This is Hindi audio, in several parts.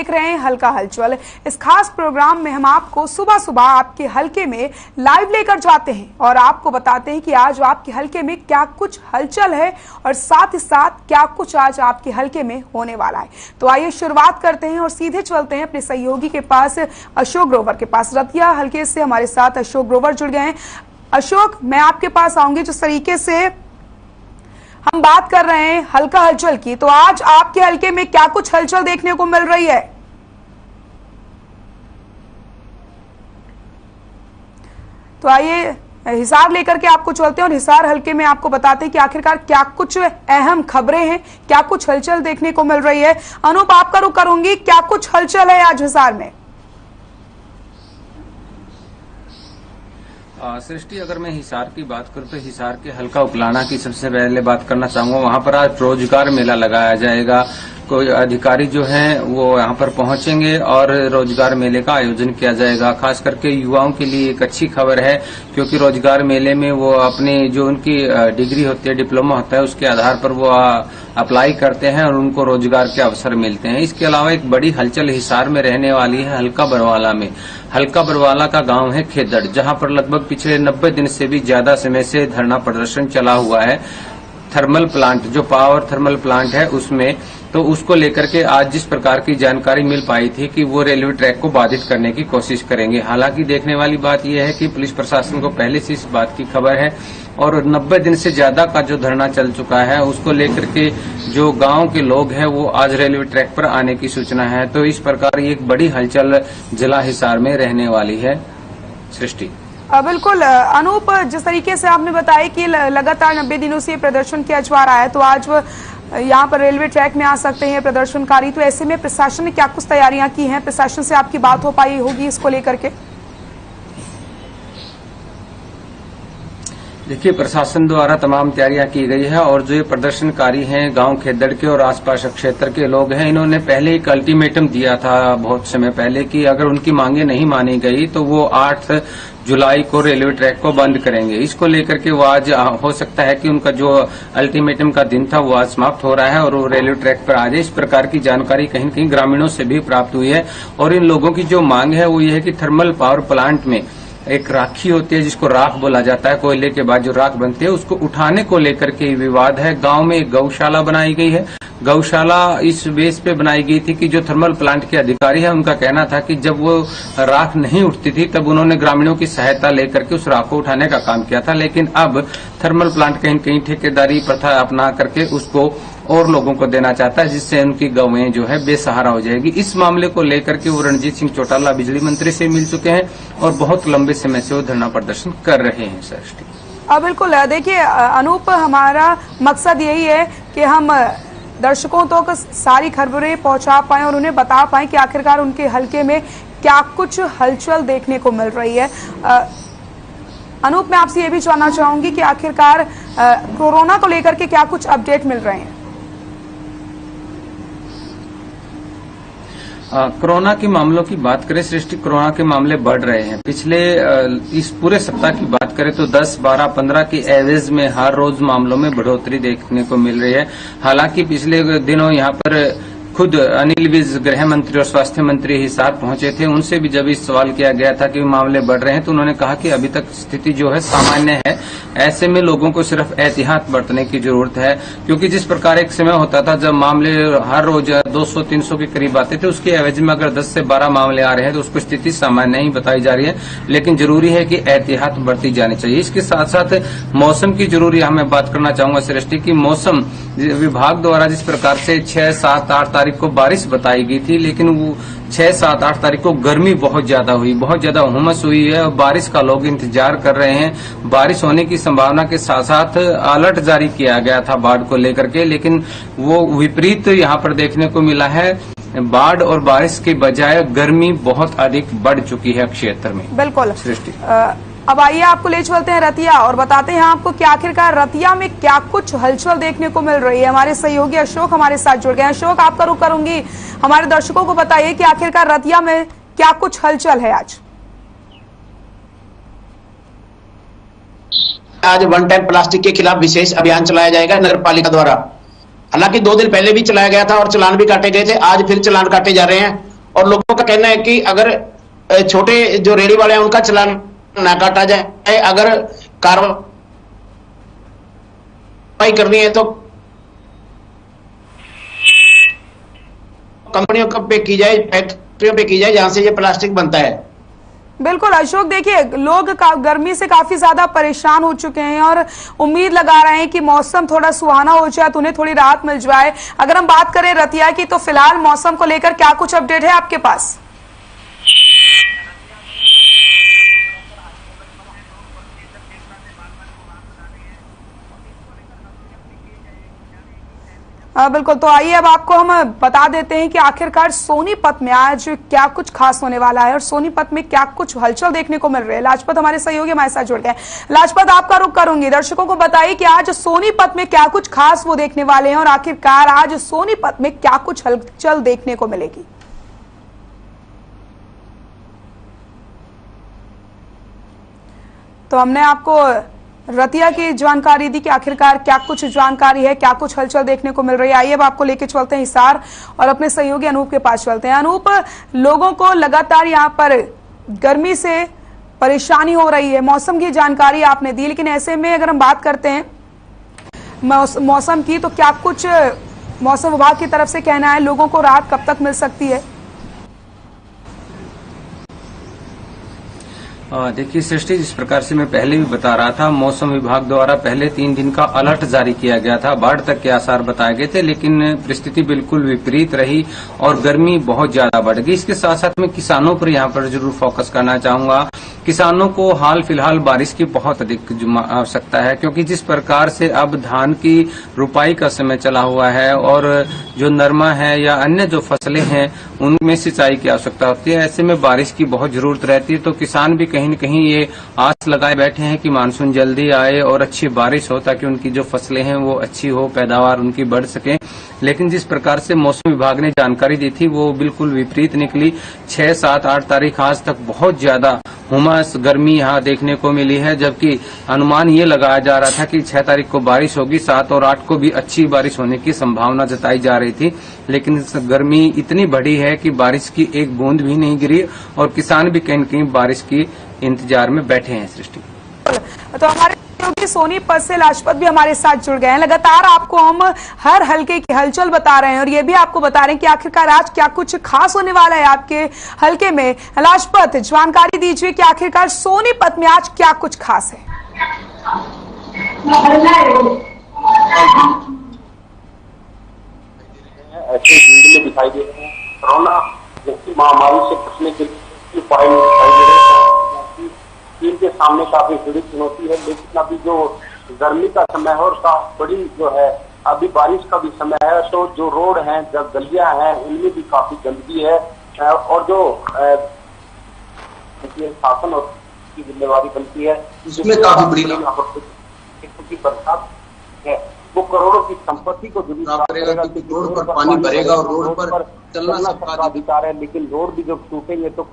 देख रहे हैं हल्का हलचल। इस खास प्रोग्राम में हम आपको सुबह सुबह आपके हलके में लाइव लेकर जाते हैं और आपको बताते हैं कि आज आपके हलके में क्या कुछ हलचल है और साथ ही साथ क्या कुछ आज आपके हलके में होने वाला है। तो आइए शुरुआत करते हैं और सीधे चलते हैं अपने सहयोगी के पास, अशोक ग्रोवर के पास। रतिया हलके से हमारे साथ अशोक ग्रोवर जुड़ गए हैं। अशोक, मैं आपके पास आऊंगी। जिस तरीके से हम बात कर रहे हैं हल्का हलचल की, तो आज आपके हलके में क्या कुछ हलचल देखने को मिल रही है? तो आइए हिसार लेकर के आपको चलते हैं और हिसार हलके में आपको बताते हैं कि आखिरकार क्या कुछ अहम खबरें हैं, क्या कुछ हलचल देखने को मिल रही है। अनूप, आपका रुख करूंगी, क्या कुछ हलचल है आज हिसार में? सृष्टि, अगर मैं हिसार की बात करूं तो हिसार के हल्का उपलाना की सबसे पहले बात करना चाहूंगा। वहां पर आज रोजगार मेला लगाया जाएगा। कोई अधिकारी जो हैं वो यहाँ पर पहुंचेंगे और रोजगार मेले का आयोजन किया जाएगा। खास करके युवाओं के लिए एक अच्छी खबर है, क्योंकि रोजगार मेले में वो अपनी जो उनकी डिग्री होती है, डिप्लोमा होता है, उसके आधार पर वो अप्लाई करते हैं और उनको रोजगार के अवसर मिलते हैं। इसके अलावा एक बड़ी हलचल हिसार में रहने वाली है हल्का बरवाला में। हल्का बरवाला का गांव है खेदड़, जहां पर लगभग पिछले 90 दिन से भी ज्यादा समय से धरना प्रदर्शन चला हुआ है। थर्मल प्लांट, जो पावर थर्मल प्लांट है उसमें, तो उसको लेकर के आज जिस प्रकार की जानकारी मिल पाई थी कि वो रेलवे ट्रैक को बाधित करने की कोशिश करेंगे। हालांकि देखने वाली बात यह है कि पुलिस प्रशासन को पहले से इस बात की खबर है और 90 दिन से ज्यादा का जो धरना चल चुका है उसको लेकर के जो गांव के लोग हैं वो आज रेलवे ट्रैक पर आने की सूचना है। तो इस प्रकार एक बड़ी हलचल जिला हिसार में रहने वाली है। सृष्टि, बिल्कुल अनूप, जिस तरीके से आपने बताया कि लगातार 90 दिनों से प्रदर्शन किया जा रहा है, तो आज यहाँ पर रेलवे ट्रैक में आ सकते हैं प्रदर्शनकारी। तो ऐसे में प्रशासन ने क्या कुछ तैयारियां की हैं? प्रशासन से आपकी बात हो पाई होगी इसको लेकर के? देखिए, प्रशासन द्वारा तमाम तैयारियां की गई है और जो ये प्रदर्शनकारी हैं गांव खेदड़ के और आसपास क्षेत्र के लोग हैं, इन्होंने पहले एक अल्टीमेटम दिया था बहुत समय पहले कि अगर उनकी मांगे नहीं मानी गई तो वो 8 जुलाई को रेलवे ट्रैक को बंद करेंगे। इसको लेकर के वो आज हो सकता है कि उनका जो अल्टीमेटम का दिन था वो आज समाप्त हो रहा है और वो रेलवे ट्रैक पर आ जाए। इस प्रकार की जानकारी कहीं न कहीं ग्रामीणों से भी प्राप्त हुई है और इन लोगों की जो मांग है वो ये है कि थर्मल पावर प्लांट में एक राखी होती है जिसको राख बोला जाता है, कोयले के बाद जो राख बनती है, उसको उठाने को लेकर के विवाद है। गांव में एक गौशाला बनाई गई है। गौशाला इस बेस पे बनाई गई थी कि जो थर्मल प्लांट के अधिकारी है उनका कहना था कि जब वो राख नहीं उठती थी तब उन्होंने ग्रामीणों की सहायता लेकर के उस राख को उठाने का काम किया था, लेकिन अब थर्मल प्लांट कहीं कहीं ठेकेदारी प्रथा अपना करके उसको और लोगों को देना चाहता है, जिससे उनकी गौएं जो है बेसहारा हो जाएगी। इस मामले को लेकर के वो रणजीत सिंह चौटाला बिजली मंत्री से मिल चुके हैं और बहुत लंबे समय से वो धरना प्रदर्शन कर रहे हैं। सर, बिल्कुल, देखिए अनूप, हमारा मकसद यही है कि हम दर्शकों तक तो सारी खबरें पहुंचा पाएं और उन्हें बता पाएं कि आखिरकार उनके हलके में क्या कुछ हलचल देखने को मिल रही है। अनूप, मैं आपसे ये भी जानना चाहूंगी कि आखिरकार कोरोना को लेकर के क्या कुछ अपडेट मिल रहे हैं? कोरोना के मामलों की बात करें सृष्टि, कोरोना के मामले बढ़ रहे हैं। पिछले इस पूरे सप्ताह की बात करें तो 10, 12, 15 के एवरेज में हर रोज मामलों में बढ़ोतरी देखने को मिल रही है। हालांकि पिछले दिनों यहाँ पर खुद अनिल विज गृह मंत्री और स्वास्थ्य मंत्री हिसार पहुंचे थे। उनसे भी जब इस सवाल किया गया था कि मामले बढ़ रहे हैं तो उन्होंने कहा कि अभी तक स्थिति जो है सामान्य है। ऐसे में लोगों को सिर्फ एहतियात बरतने की जरूरत है, क्योंकि जिस प्रकार एक समय होता था जब मामले हर रोज 200-300 के करीब आते थे, उसके एवज में अगर 10 से 12 मामले आ रहे हैं तो उसको स्थिति सामान्य नहीं बताई जा रही है, लेकिन जरूरी है कि एहतियात बरती जानी चाहिए। इसके साथ साथ मौसम की जरूरी मैं बात करना चाहूंगा सृष्टि की। मौसम विभाग द्वारा जिस प्रकार से 6, 7, 8 तारीख को बारिश बताई गई थी, लेकिन वो 6, 7, 8 तारीख को गर्मी बहुत ज्यादा हुई, बहुत ज्यादा उमस हुई है और बारिश का लोग इंतजार कर रहे हैं। बारिश होने की संभावना के साथ साथ अलर्ट जारी किया गया था बाढ़ को लेकर के, लेकिन वो विपरीत यहाँ पर देखने को मिला है। बाढ़ और बारिश के बजाय गर्मी बहुत अधिक बढ़ चुकी है क्षेत्र में। बिल्कुल सृष्टि, अब आइए आपको ले चलते हैं रतिया और बताते हैं आपको कि आखिरकार रतिया में क्या कुछ हलचल देखने को मिल रही है। हमारे सहयोगी अशोक हमारे साथ जुड़ गए हैं। अशोक, आपका रुख करूंगी, हमारे दर्शकों को बताइए कि आखिरकार रतिया में क्या कुछ हलचल है आज? आज वन टाइम प्लास्टिक के खिलाफ विशेष अभियान चलाया जाएगा नगर पालिका द्वारा। हालांकि 2 दिन पहले भी चलाया गया था और चालान भी काटे गए थे। आज फिर चालान काटे जा रहे हैं और लोगों का कहना है कि अगर छोटे जो रेहड़ी वाले हैं उनका चालान ना काटा जाए, अगर कार्रवाई करनी है तो कंपनियों पे की जाए, फैक्ट्रियों पे की जाए जहां से ये प्लास्टिक बनता है। बिल्कुल अशोक, देखिए लोग गर्मी से काफी ज्यादा परेशान हो चुके हैं और उम्मीद लगा रहे हैं कि मौसम थोड़ा सुहाना हो जाए तो उन्हें थोड़ी राहत मिल जाए। अगर हम बात करें रतिया की, तो फिलहाल मौसम को लेकर क्या कुछ अपडेट है आपके पास? बिल्कुल, तो आइए अब आपको हम बता देते हैं कि आखिरकार सोनीपत में आज क्या कुछ खास होने वाला है और सोनीपत में क्या कुछ हलचल देखने को मिल रही है। लाजपत हमारे सहयोगी हमारे साथ जुड़ गए। लाजपत, आपका रुख करूंगी, दर्शकों को बताइए कि आज सोनीपत में क्या कुछ खास वो देखने वाले हैं और आखिरकार आज सोनीपत में क्या कुछ हलचल देखने को मिलेगी। तो हमने आपको रतिया की जानकारी दी कि आखिरकार क्या कुछ जानकारी है, क्या कुछ हलचल देखने को मिल रही है। आइए अब आपको लेके चलते हैं हिसार और अपने सहयोगी अनूप के पास चलते हैं। अनूप, लोगों को लगातार यहाँ पर गर्मी से परेशानी हो रही है, मौसम की जानकारी आपने दी, लेकिन ऐसे में अगर हम बात करते हैं मौसम की, तो क्या कुछ मौसम विभाग की तरफ से कहना है, लोगों को राहत कब तक मिल सकती है? देखिए सृष्टि, जिस प्रकार से मैं पहले भी बता रहा था, मौसम विभाग द्वारा पहले 3 दिन का अलर्ट जारी किया गया था, बाढ़ तक के आसार बताए गए थे, लेकिन परिस्थिति बिल्कुल विपरीत रही और गर्मी बहुत ज्यादा बढ़ गई। इसके साथ साथ मैं किसानों पर यहाँ पर जरूर फोकस करना चाहूंगा। किसानों को हाल फिलहाल बारिश की बहुत अधिक आवश्यकता है, क्योंकि जिस प्रकार से अब धान की रुपाई का समय चला हुआ है और जो नरमा है या अन्य जो फसलें हैं उनमें सिंचाई की आवश्यकता होती है। ऐसे में बारिश की बहुत जरूरत रहती है, तो किसान भी कहीं न कहीं ये आस लगाए बैठे हैं कि मानसून जल्दी आए और अच्छी बारिश हो, ताकि उनकी जो फसलें हैं वो अच्छी हो, पैदावार उनकी बढ़ सके। लेकिन जिस प्रकार से मौसम विभाग ने जानकारी दी थी वो बिल्कुल विपरीत निकली। 6, 7, 8 तारीख आज तक बहुत ज्यादा हुमस गर्मी यहाँ देखने को मिली है, जबकि अनुमान ये लगाया जा रहा था कि 6 तारीख को बारिश होगी, 7 और 8 को भी अच्छी बारिश होने की संभावना जताई जा रही थी। लेकिन गर्मी इतनी बढ़ी है कि बारिश की एक बूंद भी नहीं गिरी और किसान भी कहीं न कहीं बारिश की इंतजार में बैठे हैं। सृष्टि, तो हमारे सोनीपत से लाजपत भी हमारे साथ जुड़ गए हैं। लगातार आपको हम हर हलके की हलचल बता रहे हैं और ये भी आपको बता रहे हैं कि आखिरकार आज क्या कुछ खास होने वाला है आपके हलके में। लाजपत, जानकारी दीजिए कि आखिरकार सोनीपत में आज क्या कुछ खास है। ऐसे भीड़ में दिखाई दे रहे हैं, कोरोना जैसी महामारी से बचने के उपाय दिखाई दे रहे हैं। चीन के सामने काफी बड़ी चुनौती है, लेकिन अभी जो गर्मी का समय है और काफी बड़ी जो है अभी बारिश का भी समय है, तो जो रोड हैं, जो गलियां हैं, उनमें भी काफी गंदगी है और जो शासन और की जिम्मेवारी बनती है, इसमें काफी बड़ी बरसात है वो करोड़ों की संपत्ति को जरूर करेगा, क्योंकि रोड पर पानी भरेगा और रोड पर चलना सबका अधिकार है, लेकिन रोड भी जब टूटेंगे तो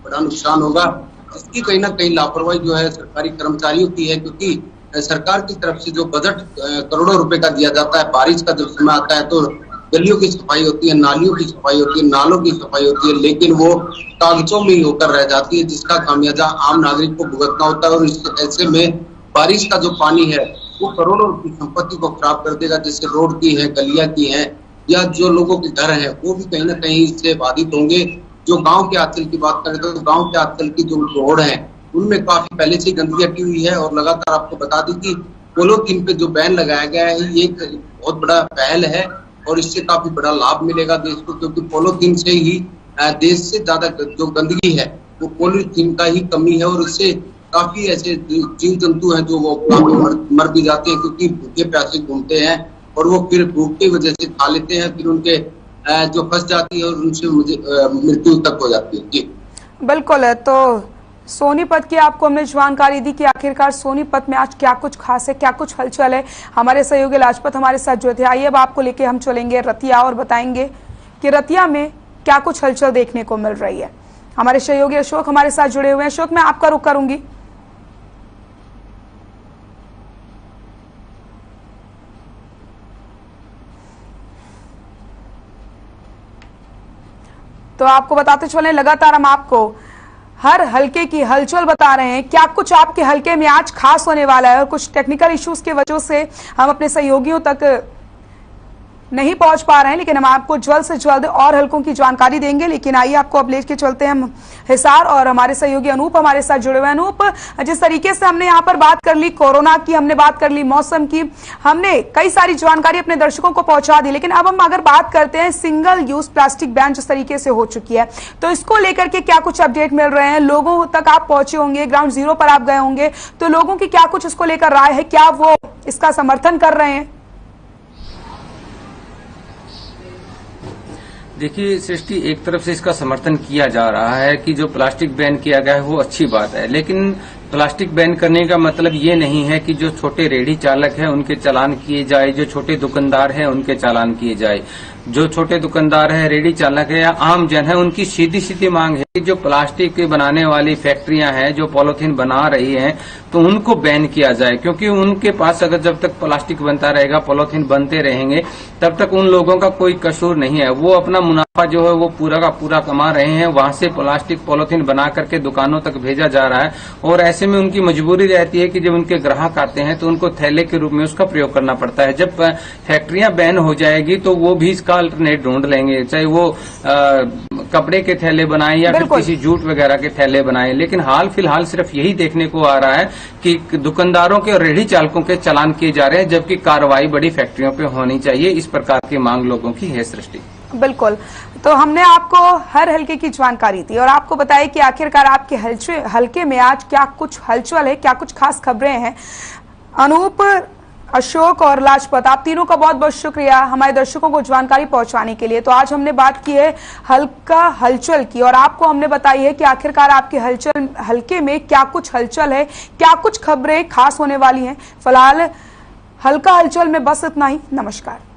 बड़ा नुकसान होगा। इसकी कहीं ना कहीं लापरवाही जो है सरकारी कर्मचारियों की है, क्योंकि सरकार की तरफ से जो बजट करोड़ों रुपए का दिया जाता है, बारिश का जब समय आता है तो गलियों की सफाई होती है, नालियों की सफाई होती है, नालों की सफाई होती है, लेकिन वो कागजों में ही होकर रह जाती है, जिसका खामियाजा आम नागरिक को भुगतना होता है। और ऐसे में बारिश का जो पानी है वो करोड़ों की संपत्ति को खराब कर देगा, जैसे रोड की है, गलियां की है, या जो लोगों के घर है वो भी कहीं ना कहीं इससे बाधित होंगे। जो गांव के आजकल की बात करें तो गांव के आजकल की जो रोड है उनमें काफी पहले से गंदगी हटी हुई है। और लगातार आपको बता दें कि पॉलीथीन पे जो बैन लगाया गया है ये एक बहुत बड़ा पहल है और इससे काफी बड़ा लाभ मिलेगा देश को, क्योंकि पॉलीथीन से ही देश से ज्यादा जो गंदगी है वो पॉलीथीन का ही कमी है। और इससे काफी ऐसे जीव जंतु हैं जो वो मर भी जाते हैं, क्योंकि भूखे प्यासे घूमते हैं और वो फिर भूख की वजह से खा लेते हैं, फिर उनके जो फंस जाती है और उनसे मृत्यु तक हो जाती है। जी बिल्कुल, तो सोनीपत की आपको हमने जानकारी दी कि आखिरकार सोनीपत में आज क्या कुछ खास है, क्या कुछ हलचल है। हमारे सहयोगी लाजपत हमारे साथ जुड़े थे। आइए अब आपको लेके हम चलेंगे रतिया और बताएंगे कि रतिया में क्या कुछ हलचल देखने को मिल रही है। हमारे सहयोगी अशोक हमारे साथ जुड़े हुए हैं। अशोक, मैं आपका रुख करूंगी। तो आपको बताते चले, लगातार हम आपको हर हलके की हलचल बता रहे हैं, क्या कुछ आपके हलके में आज खास होने वाला है। और कुछ टेक्निकल इश्यूज की वजह से हम अपने सहयोगियों तक नहीं पहुंच पा रहे हैं, लेकिन हम आपको जल्द से जल्द और हलकों की जानकारी देंगे। लेकिन आइए आपको अब लेके चलते हैं हम हिसार, और हमारे सहयोगी अनूप हमारे साथ जुड़े हुए हैं। अनूप, जिस तरीके से हमने यहाँ पर बात कर ली कोरोना की, हमने बात कर ली मौसम की, हमने कई सारी जानकारी अपने दर्शकों को पहुंचा दी, लेकिन अब हम अगर बात करते हैं सिंगल यूज प्लास्टिक बैन जिस तरीके से हो चुकी है, तो इसको लेकर के क्या कुछ अपडेट मिल रहे हैं? लोगों तक आप पहुंचे होंगे, ग्राउंड जीरो पर आप गए होंगे, तो लोगों की क्या कुछ इसको लेकर राय है? क्या वो इसका समर्थन कर रहे हैं? देखिए सृष्टि, एक तरफ से इसका समर्थन किया जा रहा है कि जो प्लास्टिक बैन किया गया है वो अच्छी बात है, लेकिन प्लास्टिक बैन करने का मतलब ये नहीं है कि जो छोटे रेहड़ी चालक हैं उनके चालान किए जाए, जो छोटे दुकानदार हैं उनके चालान किए जाए। जो छोटे दुकानदार है, रेहड़ी चालक है या आम जन है, उनकी सीधी सीधी मांग है कि जो प्लास्टिक बनाने वाली फैक्ट्रियां हैं जो पॉलीथीन बना रही हैं, तो उनको बैन किया जाए, क्योंकि उनके पास अगर जब तक प्लास्टिक बनता रहेगा, पॉलीथीन बनते रहेंगे, तब तक उन लोगों का कोई कसूर नहीं है। वो अपना मुनाफा जो है वो पूरा का पूरा कमा रहे हैं, वहां से प्लास्टिक पॉलीथीन बना करके दुकानों तक भेजा जा रहा है, और ऐसे में उनकी मजबूरी रहती है कि जब उनके ग्राहक आते हैं तो उनको थैले के रूप में उसका प्रयोग करना पड़ता है। जब फैक्ट्रियां बैन हो जाएगी तो वो भी इसका अल्टरनेट ढूंढ लेंगे, चाहे वो कपड़े के थैले बनाएं या फिर किसी जूट वगैरह के थैले बनाएं। लेकिन हाल फिलहाल सिर्फ यही देखने को आ रहा है कि दुकानदारों के और रेहड़ी चालकों के चालान किए जा रहे हैं, जबकि कार्रवाई बड़ी फैक्ट्रियों पे होनी चाहिए। इस प्रकार की मांग लोगों की है सृष्टि। बिल्कुल, तो हमने आपको हर हलके की जानकारी दी और आपको बताया कि आखिरकार आपके हलके में आज क्या कुछ हलचल है, क्या कुछ खास खबरें हैं। अनूप, अशोक और लाजपत, आप तीनों का बहुत बहुत शुक्रिया हमारे दर्शकों को जानकारी पहुंचाने के लिए। तो आज हमने बात की है हलचल की, और आपको हमने बताई है कि आखिरकार आपके हलके में क्या कुछ हलचल है, क्या कुछ खबरें खास होने वाली हैं। फिलहाल हल्का हलचल में बस इतना ही। नमस्कार।